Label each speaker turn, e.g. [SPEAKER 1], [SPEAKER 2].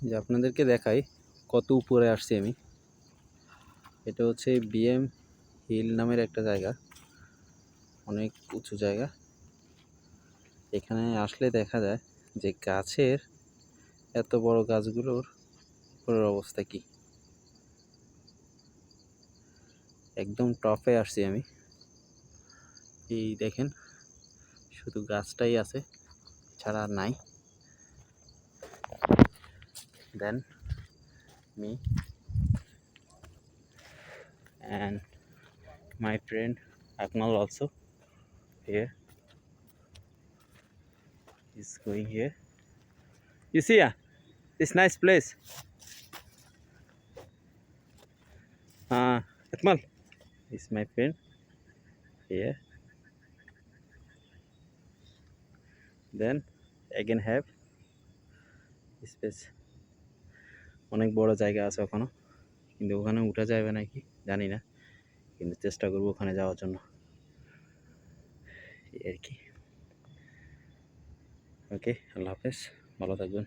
[SPEAKER 1] যে আপনাদেরকে দেখাই কত উপরে আসছি আমি। এটা হচ্ছে বিএম হিল নামের একটা জায়গা, অনেক উঁচু জায়গা। এখানে আসলে দেখা যায় যে গাছের এত বড় গাছগুলোর উপরের অবস্থা কি। একদম টপে আসছি আমি। এই দেখেন শুধু গাছটাই আছে, ছাড়া আর নাই। Than me and my friend Akmal also here is going here. You see this nice place. Akmal is my friend here. Then again have space. অনেক বড় জায়গা আছে ওখানে, কিন্তু ওখানে উঠা যাবে নাকি জানি না, কিন্তু চেষ্টা করবো ওখানে যাওয়ার জন্য আর কি। ওকে, আল্লাহ হাফেজ, ভালো থাকবেন।